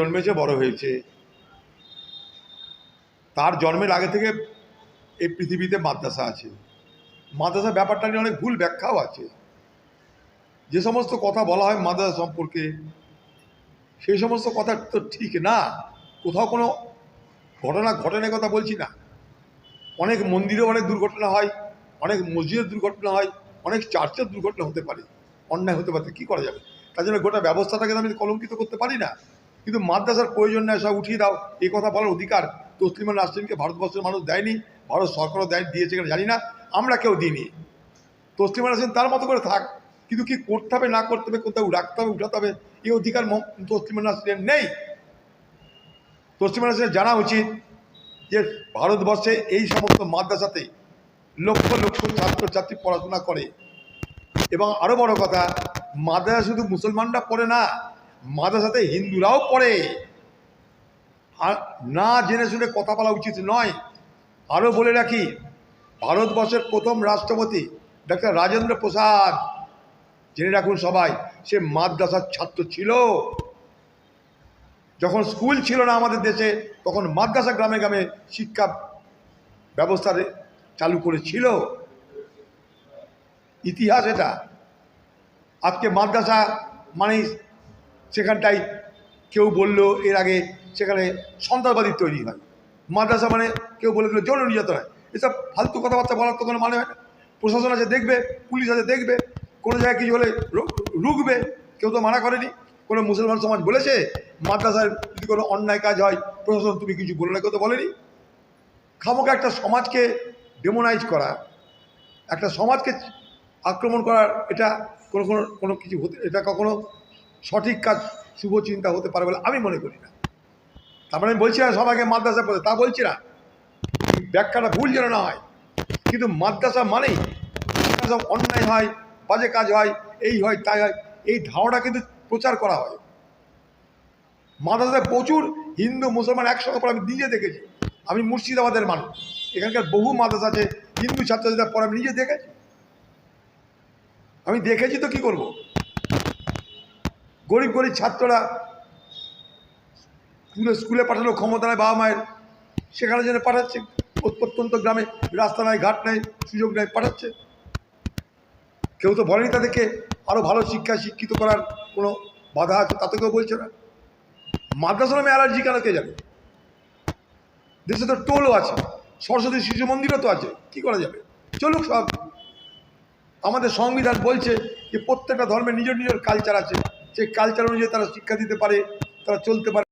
জন্মেছে, বড় হয়েছে, তার জন্মের আগে থেকে এই পৃথিবীতে মাদ্রাসা আছে। মাদ্রাসা ব্যাপারটা নিয়ে অনেক ভুল ব্যাখ্যাও আছে। যে সমস্ত কথা বলা হয় মাদ্রাসা সম্পর্কে, সেই সমস্ত কথা তো ঠিক না। কোথাও কোনো ঘটনা ঘটনার কথা বলছি না। অনেক মন্দিরেও অনেক দুর্ঘটনা হয়, অনেক মসজিদের দুর্ঘটনা হয়, অনেক চার্চের দুর্ঘটনা হতে পারে, অন্যায় হতে পারে। কী করা যাবে? তার জন্য গোটা ব্যবস্থাটাকে আমি কলঙ্কিত করতে পারি না। কিন্তু মাদ্রাসার প্রয়োজন নেই, সব উঠিয়ে দাও, এই কথা বলার অধিকার তসলিমা নাসরিনকে ভারতবর্ষের মানুষ দেয়নি, ভারত সরকারও দিয়েছে কিনা জানি না, আমরা কেউ দিইনি। তসলিমা নাসরিন তার মতো করে থাক, কিন্তু কি করতে হবে না করতে হবে, কোথাও রাখতে হবে উঠাতে হবে, এই অধিকার তসলিমা নাসরিনের নেই। তসলিমা নাসরিনের জানা উচিত যে ভারতবর্ষে এই সমস্ত মাদ্রাসাতে লক্ষ লক্ষ ছাত্রছাত্রী পড়াশোনা করে। এবং আরও বড় কথা, মাদ্রাসা শুধু মুসলমানরা পড়ে না, মাদ্রাসাতে হিন্দুরাও পড়ে। আর না জেনে শুনে কথা বলা উচিত নয়। আরও বলে রাখি, ভারতবর্ষের প্রথম রাষ্ট্রপতি ডক্টর রাজেন্দ্র প্রসাদ, জেনে রাখুন সবাই, সে মাদ্রাসার ছাত্র ছিল। যখন স্কুল ছিল না আমাদের দেশে, তখন মাদ্রাসা গ্রামে গ্রামে শিক্ষা ব্যবস্থা চালু করেছিল। ইতিহাস এটা। আজকে মাদ্রাসা মানে সেখানটাই কেউ বললো এর আগে সেখানে সন্ত্রাসবাদী তৈরি হয়। মাদ্রাসা মানে কেউ বলে দিল যৌন নির্যাতন হয়। এসব ফালতু কথাবার্তা বলার তো কোনো মানে হয় না। প্রশাসন আছে দেখবে, পুলিশ আছে দেখবে, কোনো জায়গায় কিছু হলে রুখবে, কেউ তো মানা করেনি। কোনো মুসলমান সমাজ বলেছে মাদ্রাসায় যদি কোনো অন্যায় কাজ হয় প্রশাসন তুমি কিছু বলে না, কেউ তো বলেনি। খামোকা একটা সমাজকে ডেমোনাইজ করা, একটা সমাজকে আক্রমণ করার, এটা কোনো কোনো কোনো কিছু হতে, এটা কখনো সঠিক কাজ, শুভ চিন্তা হতে পারে বলে আমি মনে করি না। তারপরে আমি বলছি না সবাইকে মাদ্রাসা পড়ে, তা বলছি না, ব্যাখ্যাটা ভুল যেন না হয়। কিন্তু মাদ্রাসা মানেই অন্যায় হয়, বাজে কাজ হয়, এই হয় তাই হয়, এই ধারণা কিন্তু প্রচার করা হয়। মাদ্রাসায় প্রচুর হিন্দু মুসলমান একসঙ্গে পড়ে, আমি নিজে দেখেছি। আমি মুর্শিদাবাদের মানুষ, এখানকার বহু মাদ্রাসা আছে, হিন্দু ছাত্রছাত্রীরা পড়ে, আমি নিজে দেখেছি। আমি দেখেছি তো কি করব। গরিব গরিব ছাত্ররা স্কুলে পাঠানো ক্ষমতা নয় বাবা মায়ের, সেখানে যেন পাঠাচ্ছে। প্রত্যন্ত গ্রামে রাস্তা নাই, ঘাট নাই, সুযোগ নেই, পাঠাচ্ছে। কেউ তো বলেনি তাদেরকে আরও ভালো শিক্ষায় শিক্ষিত করার কোনো বাধা আছে, তাতে কেউ বলছে না। মাদ্রাসা নামে অ্যালার্জি কেন কে জানে? দেশে তো টোলও আছে, সরস্বতী শিশু মন্দিরও তো আছে, কি করা যাবে? চলুক সব। আমাদের সংবিধান বলছে যে প্রত্যেকটা ধর্মের নিজের নিজের কালচার আছে, সেই কালচার অনুযায়ী তারা শিক্ষা দিতে পারে, তারা চলতে পারে।